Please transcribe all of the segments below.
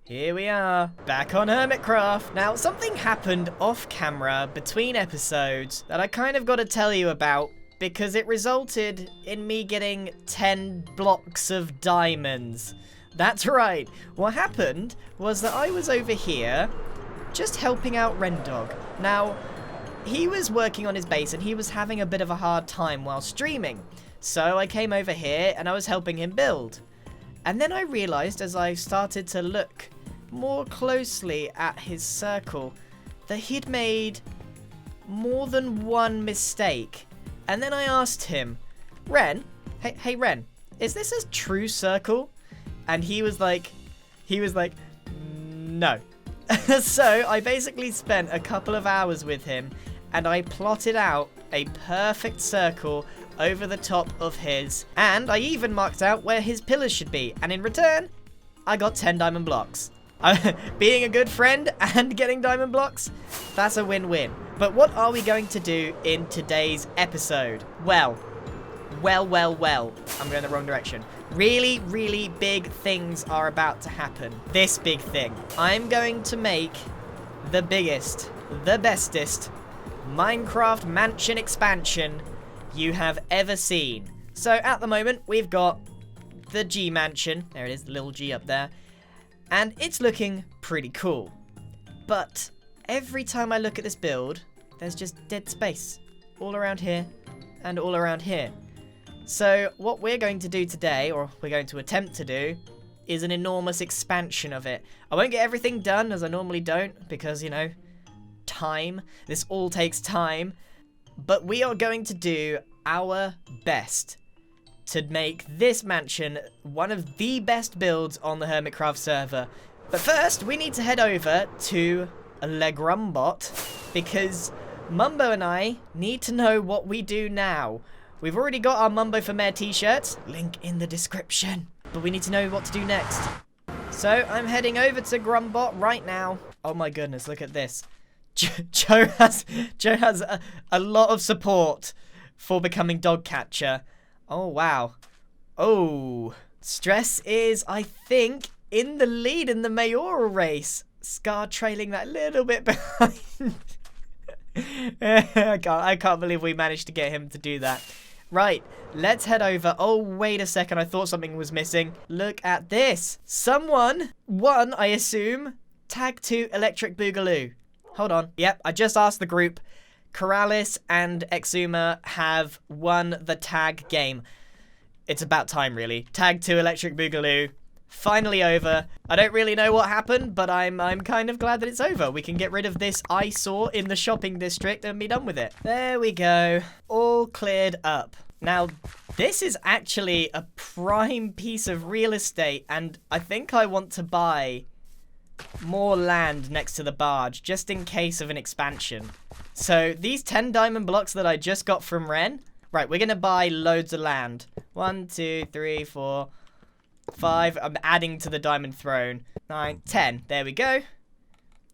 Here we are, back on Hermitcraft. Now, something happened off camera between episodes that I kind of got to tell you about because it resulted in me getting 10 blocks of diamonds. That's right. What happened was that I was over here just helping out Rendog. Now, he was working on his base and he was having a bit of a hard time while streaming. So I came over here and I was helping him build. And then I realized as I started to look more closely at his circle that he'd made more than one mistake. And then I asked him, Ren, hey Ren, is this a true circle? And he was like, no. So I basically spent a couple of hours with him and I plotted out a perfect circle over the top of his, and I even marked out where his pillars should be, and in return, I got 10 diamond blocks. Being a good friend and getting diamond blocks, that's a win-win. But what are we going to do in today's episode? Well, I'm going the wrong direction. Really, really big things are about to happen. This big thing. I'm going to make the biggest, the bestest Minecraft mansion expansion you have ever seen. So at the moment, we've got the G mansion. There it is, the little G up there. And it's looking pretty cool. But every time I look at this build, there's just dead space all around here and all around here. So what we're going to do today, or we're going to attempt to do, is an enormous expansion of it. I won't get everything done, as I normally don't, because, you know, time. This all takes time. But we are going to do our best to make this mansion one of the best builds on the Hermitcraft server. But first, we need to head over to GRUMBOT because Mumbo and I need to know what we do now. We've already got our Mumbo for Mayor t-shirts, link in the description, but we need to know what to do next. So I'm heading over to GRUMBOT right now. Oh my goodness, look at this. Joe has a lot of support for becoming dog catcher. Oh, wow. Oh, Stress is, I think, in the lead in the mayoral race. Scar trailing that little bit behind. I can't believe we managed to get him to do that. Right, let's head over. Oh, wait a second. I thought something was missing. Look at this. Someone won, I assume, Tag 2 Electric Boogaloo. Hold on. Yep, I just asked the group. Corrales and Exuma have won the tag game. It's about time, really. Tag 2 Electric Boogaloo. Finally over. I don't really know what happened, but I'm kind of glad that it's over. We can get rid of this eyesore in the shopping district and be done with it. There we go. All cleared up. Now, this is actually a prime piece of real estate, and I think I want to buy more land next to the barge just in case of an expansion. So these 10 diamond blocks that I just got from Ren, right, we're gonna buy loads of land. 1, 2, 3, 4, 5. I'm adding to the diamond throne. 9, 10. There we go.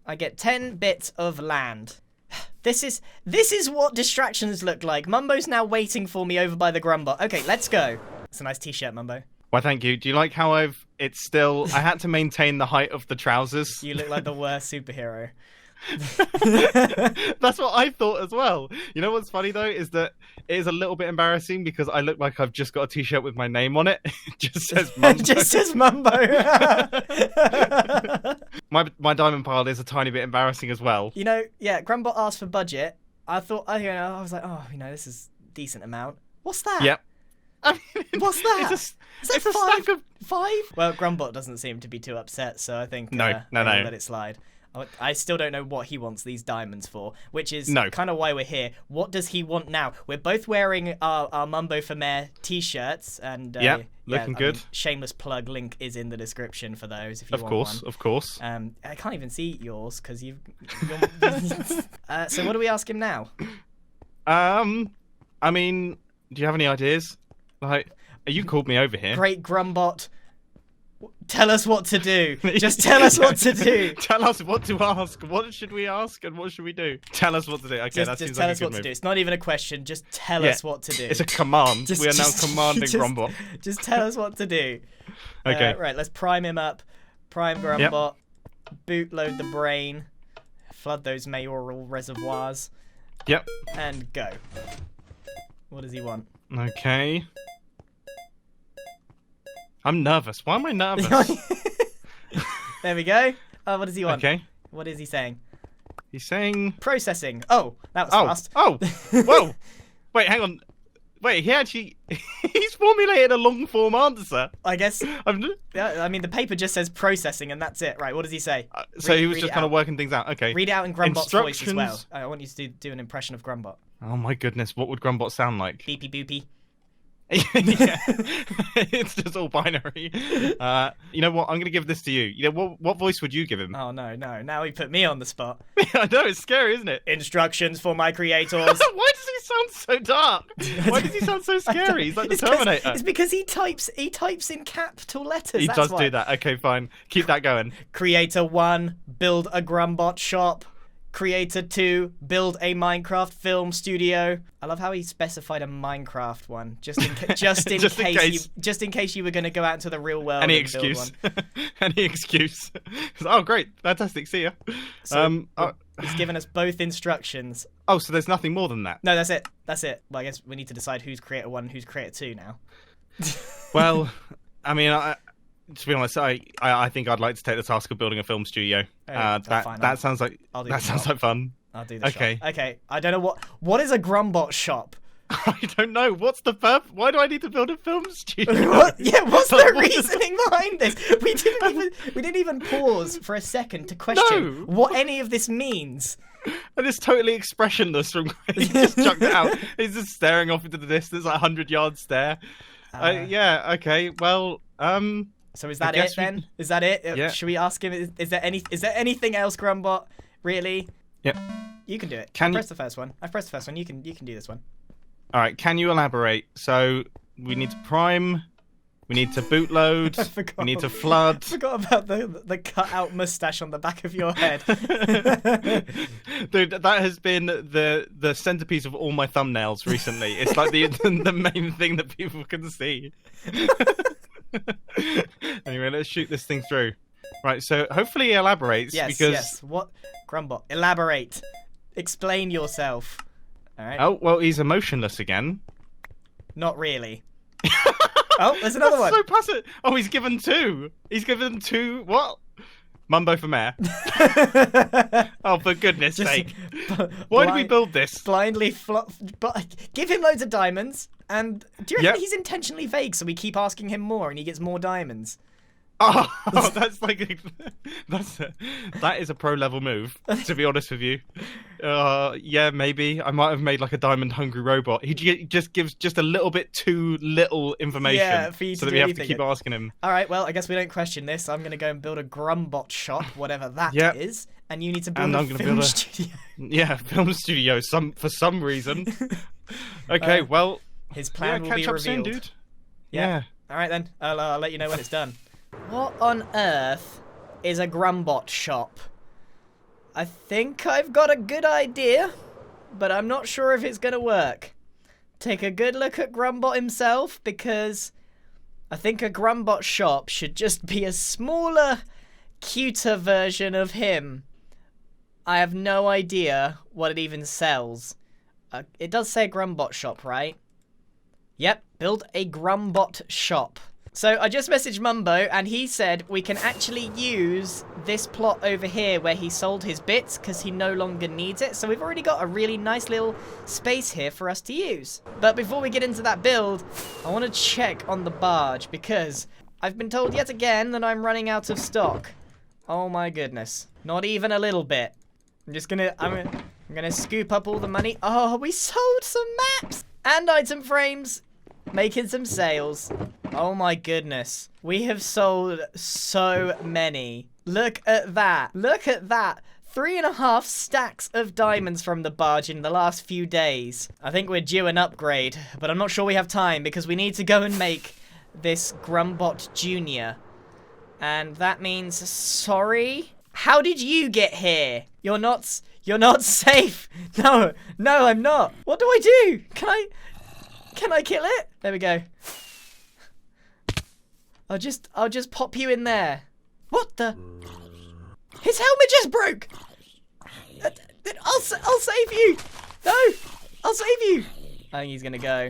I get 10 bits of land. This is what distractions look like. Mumbo's now waiting for me over by the GRUMBOT. Okay, let's go. It's a nice t-shirt, Mumbo. Why, thank you. Do you like how I had to maintain the height of the trousers? You look like the worst superhero. That's what I thought as well. You know what's funny though is that it is a little bit embarrassing because I look like I've just got a t-shirt with my name on it. It just says Mumbo. It just says Mumbo. my diamond pile is a tiny bit embarrassing as well. You know, yeah, GRUMBOT asked for budget. I thought, I was like, oh, this is a decent amount. What's that? Yep. I mean, what's that? It's a stack of 5? Well, GRUMBOT doesn't seem to be too upset, so I think no. Let it slide. I still don't know what he wants these diamonds for, which is kind of why we're here. What does he want now? We're both wearing our Mumbo for Mayor t-shirts, and looking good. Shameless plug, link is in the description for those if you want one. Of course. I can't even see yours because you're so what do we ask him now? I mean, do you have any ideas? Like, you called me over here. Great GRUMBOT. Tell us what to do. Just tell us what to do. Tell us what to ask. What should we ask and what should we do? Tell us what to do. Okay, that seems like a good move. Just tell us what to do. It's not even a question. Just tell us what to do. It's a command. We are now commanding GRUMBOT. Just tell us what to do. Okay. Right, let's prime him up. Prime GRUMBOT. bootload the brain, flood those mayoral reservoirs. Yep. And go. What does he want? Okay. I'm nervous. Why am I nervous? There we go. Oh, what does he want? Okay. What is he saying? He's saying... Processing. Oh, that was fast. Oh, whoa. Wait, hang on. Wait, he's formulated a long form answer. I guess. Yeah, I mean, the paper just says processing, and that's it. Right? What does he say? So he was just kind of working things out. Okay. Read it out in Grumbot's voice as well. I want you to do an impression of Grumbot. Oh my goodness, what would Grumbot sound like? Beepy boopy. Yeah. It's just all binary. You know what? I'm going to give this to you. You know what voice would you give him? Oh no! Now he put me on the spot. I know, it's scary, isn't it? Instructions for my creators. Why does he sound so dark? Why does he sound so scary? He's like the Terminator. It's because he types in capital letters. He does do that. Okay, fine. Keep that going. Creator 1, build a Grumbot shop. Creator 2, build a Minecraft film studio. I love how he specified a Minecraft one, just in case you were going to go out into the real world. Any and excuse? Build one. Any excuse? Oh, great, fantastic. See ya. So, he's given us both instructions. Oh, so there's nothing more than that? No, that's it. That's it. Well, I guess we need to decide who's Creator 1 and who's Creator 2 now. Well, I mean, to be honest, I think I'd like to take the task of building a film studio. That sounds like fun. I'll do the shop. Okay. I don't know what is a Grumbot shop. I don't know. What's the purpose? Why do I need to build a film studio? What's the reasoning behind this? We didn't even pause for a second to question what any of this means. And it's totally expressionless from he just chucked it out. He's just staring off into the distance, like 100-yard stare. Yeah. Okay. Well. So is that it then? Is that it? Yeah. Should we ask him? Is there anything else, Grumbot? Really? Yep. You can do it. Can you press the first one? I pressed the first one. You can do this one. All right. Can you elaborate? So we need to prime. We need to bootload. We need to flood. I forgot about the cut-out mustache on the back of your head. Dude, that has been the centerpiece of all my thumbnails recently. It's like the main thing that people can see. Anyway, let's shoot this thing through. Right, so hopefully he elaborates. Yes. What? Grumbot, elaborate. Explain yourself. All right. Oh, well, he's emotionless again. Not really. Oh, there's another one. So passive. Oh, he's given 2. He's given 2. What? Mumbo for mayor. Oh, for goodness sake. Why did we build this? Blindly give him loads of diamonds. And do you reckon he's intentionally vague so we keep asking him more and he gets more diamonds? Oh, that's like that is a pro level move, to be honest with you. Yeah, maybe I might have made like a diamond hungry robot. He just gives just a little bit too little information, for you so that we have to keep asking him. All right, well, I guess we don't question this. I'm gonna go and build a Grumbot shop, whatever that is, and you need to build a film studio. Yeah, film studio. For some reason. Okay, well, his plan will be catch up revealed. soon, dude. Yeah. All right then. I'll let you know when it's done. What on earth is a Grumbot shop? I think I've got a good idea, but I'm not sure if it's going to work. Take a good look at Grumbot himself, because I think a Grumbot shop should just be a smaller, cuter version of him. I have no idea what it even sells. It does say Grumbot shop, right? Yep, build a Grumbot shop. So I just messaged Mumbo and he said we can actually use this plot over here where he sold his bits because he no longer needs it. So we've already got a really nice little space here for us to use. But before we get into that build, I want to check on the barge because I've been told yet again that I'm running out of stock. Oh my goodness. Not even a little bit. I'm gonna scoop up all the money. Oh, we sold some maps and item frames. Making some sales. Oh my goodness. We have sold so many. Look at that. Look at that. 3.5 stacks of diamonds from the barge in the last few days. I think we're due an upgrade, but I'm not sure we have time because we need to go and make this Grumbot Jr. And that means, sorry? How did you get here? You're not safe. No, I'm not. What do I do? Can I kill it? There we go. I'll just pop you in there. What the? His helmet just broke! I'll save you! No! I'll save you! I think he's gonna go.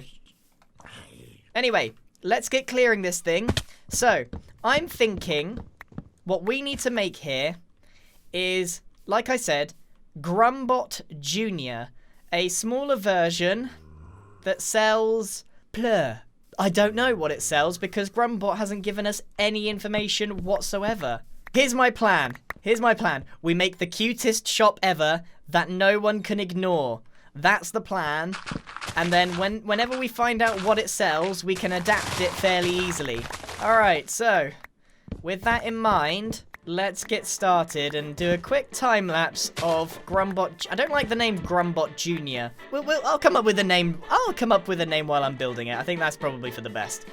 Anyway, let's get clearing this thing. So, I'm thinking what we need to make here is, like I said, GRUMBOT Jr. A smaller version that sells pleur. I don't know what it sells because GRUMBOT hasn't given us any information whatsoever. Here's my plan. We make the cutest shop ever that no one can ignore. That's the plan. And then whenever we find out what it sells, we can adapt it fairly easily. Alright, so with that in mind, let's get started and do a quick time lapse of GRUMBOT. I don't like the name GRUMBOT Jr. I'll come up with a name. I'll come up with a name while I'm building it. I think that's probably for the best.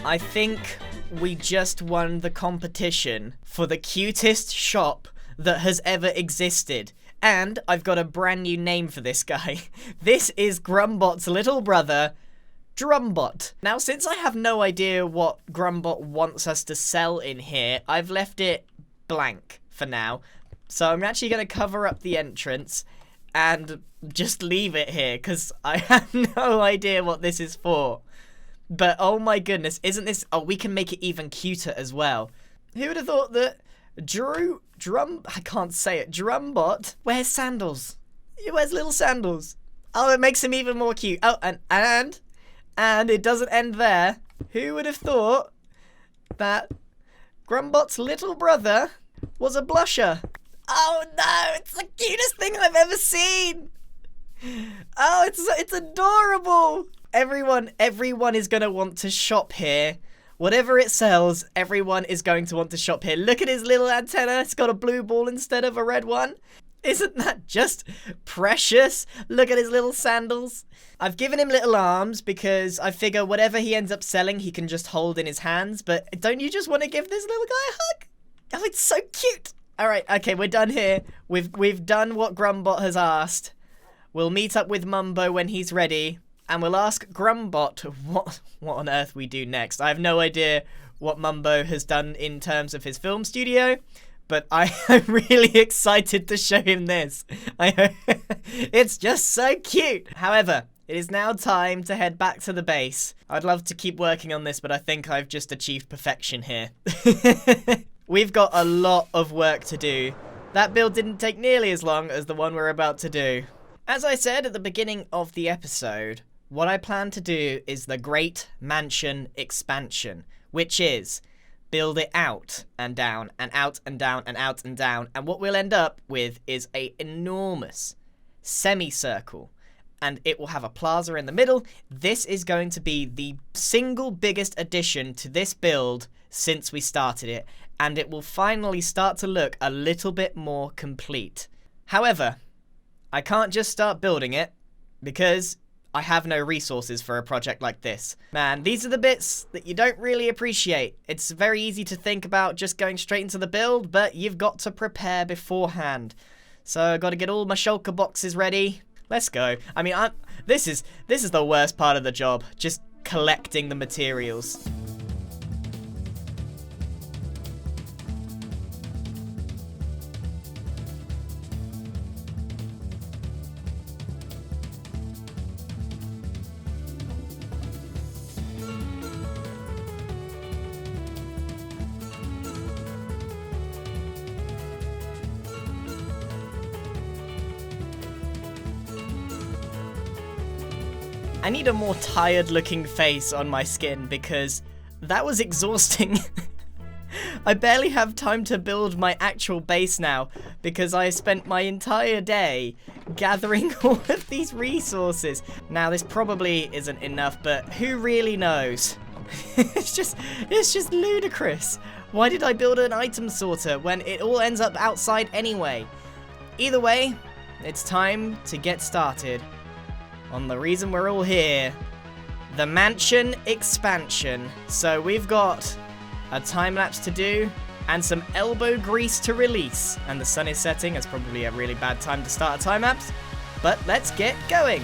I think we just won the competition for the cutest shop that has ever existed. And I've got a brand new name for this guy. This is GRUMBOT's little brother, DRUMBOT. Now, since I have no idea what GRUMBOT wants us to sell in here, I've left it blank for now. So I'm actually going to cover up the entrance and just leave it here because I have no idea what this is for. But oh my goodness, isn't this... Oh, we can make it even cuter as well. Who would have thought that I can't say it. DRUMBOT wears sandals. He wears little sandals. Oh, it makes him even more cute. Oh, and it doesn't end there. Who would have thought that GRUMBOT's little brother was a blusher? Oh no, it's the cutest thing I've ever seen. Oh, it's adorable. Everyone is going to want to shop here. Whatever it sells, everyone is going to want to shop here. Look at his little antenna. It's got a blue ball instead of a red one. Isn't that just precious? Look at his little sandals. I've given him little arms because I figure whatever he ends up selling, he can just hold in his hands. But don't you just want to give this little guy a hug? Oh, it's so cute. All right, okay, we're done here. We've done what GRUMBOT has asked. We'll meet up with Mumbo when he's ready. And we'll ask GRUMBOT what on earth we do next. I have no idea what Mumbo has done in terms of his film studio, but I am really excited to show him this. It's just so cute. However, it is now time to head back to the base. I'd love to keep working on this, but I think I've just achieved perfection here. We've got a lot of work to do. That build didn't take nearly as long as the one we're about to do. As I said at the beginning of the episode, what I plan to do is the Great Mansion Expansion, which is build it out and down and out and down and out and down. And what we'll end up with is an enormous semicircle. And it will have a plaza in the middle. This is going to be the single biggest addition to this build since we started it. And it will finally start to look a little bit more complete. However, I can't just start building it because I have no resources for a project like this. Man, these are the bits that you don't really appreciate. It's very easy to think about just going straight into the build, but you've got to prepare beforehand. So I've got to get all my shulker boxes ready. Let's go. I mean, this is the worst part of the job, just collecting the materials. I need a more tired looking face on my skin because that was exhausting. I barely have time to build my actual base now because I spent my entire day gathering all of these resources. Now this probably isn't enough, but who really knows? It's just ludicrous. Why did I build an item sorter when it all ends up outside anyway? Either way, it's time to get started on the reason we're all here, the mansion expansion. So we've got a time lapse to do and some elbow grease to release. And the sun is setting. It's probably a really bad time to start a time lapse, but let's get going.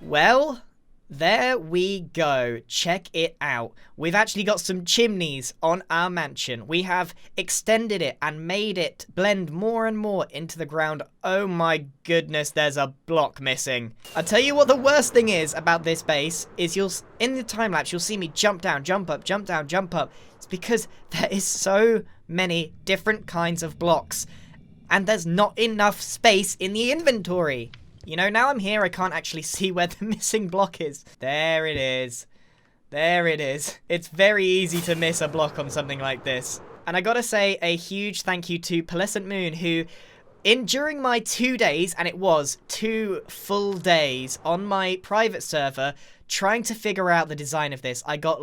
Well, there we go. Check it out. We've actually got some chimneys on our mansion. We have extended it and made it blend more and more into the ground. Oh my goodness, there's a block missing. I'll tell you what the worst thing is about this base is in the time lapse, you'll see me jump down, jump up, jump down, jump up. It's because there is so many different kinds of blocks and there's not enough space in the inventory. You know, now I'm here, I can't actually see where the missing block is. There it is. There it is. It's very easy to miss a block on something like this. And I gotta say a huge thank you to Pearlescent Moon, who, during my 2 days, and it was 2 full days on my private server, trying to figure out the design of this. I got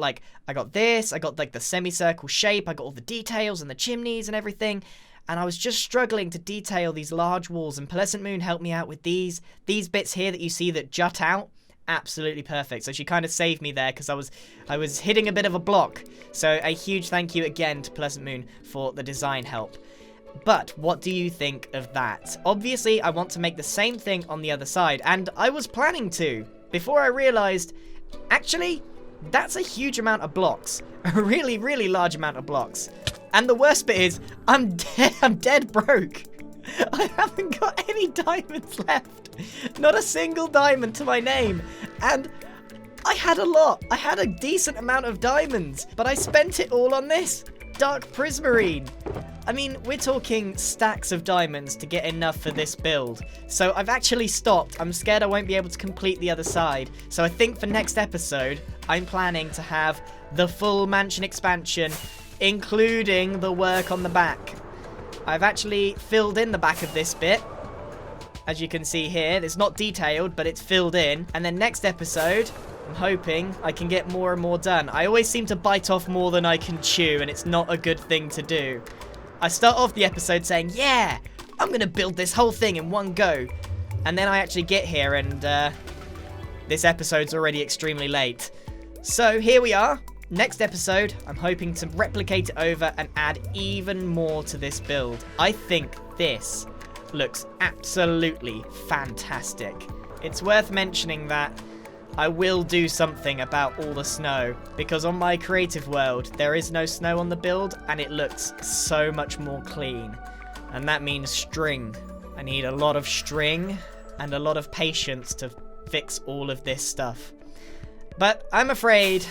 this, I got like the semicircle shape, I got all the details and the chimneys and everything. And I was just struggling to detail these large walls, and Pearlescent Moon helped me out with these bits here that you see that jut out. Absolutely perfect. So she kind of saved me there because I was hitting a bit of a block. So a huge thank you again to Pearlescent Moon for the design help. But what do you think of that? Obviously, I want to make the same thing on the other side, and I was planning to, before I realized, actually, that's a huge amount of blocks. A really, really large amount of blocks. And the worst bit is, I'm dead broke. I haven't got any diamonds left. Not a single diamond to my name. And I had a lot. I had a decent amount of diamonds, but I spent it all on this dark prismarine. I mean, we're talking stacks of diamonds to get enough for this build. So I've actually stopped. I'm scared I won't be able to complete the other side. So I think for next episode, I'm planning to have the full mansion expansion, including the work on the back. I've actually filled in the back of this bit. As you can see here, it's not detailed, but it's filled in. And then next episode, I'm hoping I can get more and more done. I always seem to bite off more than I can chew, and it's not a good thing to do. I start off the episode saying, yeah, I'm going to build this whole thing in one go. And then I actually get here, and this episode's already extremely late. So here we are. Next episode, I'm hoping to replicate it over and add even more to this build. I think this looks absolutely fantastic. It's worth mentioning that I will do something about all the snow, because on my creative world, there is no snow on the build, and it looks so much more clean. And that means string. I need a lot of string and a lot of patience to fix all of this stuff. But I'm afraid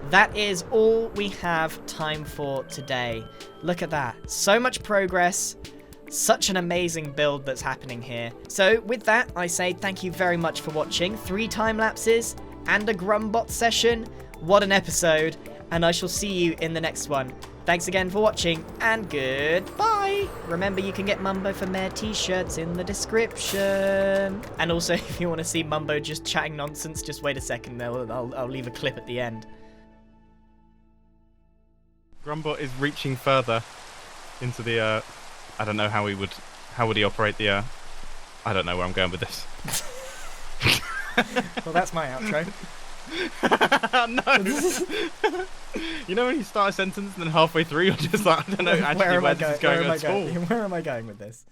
that is all we have time for today. Look at that. So much progress. Such an amazing build that's happening here. So with that, I say thank you very much for watching. 3 time lapses and a GRUMBOT session. What an episode. And I shall see you in the next one. Thanks again for watching, and goodbye. Bye! Remember, you can get Mumbo for Mayor t-shirts in the description. And also, if you want to see Mumbo just chatting nonsense, just wait a second. I'll leave a clip at the end. Grumbot is reaching further into the, I don't know how would he operate the, I don't know where I'm going with this. Well, that's my outro. No! You know when you start a sentence and then halfway through you're just like, I don't know actually where this is going at all. Where am I going with this?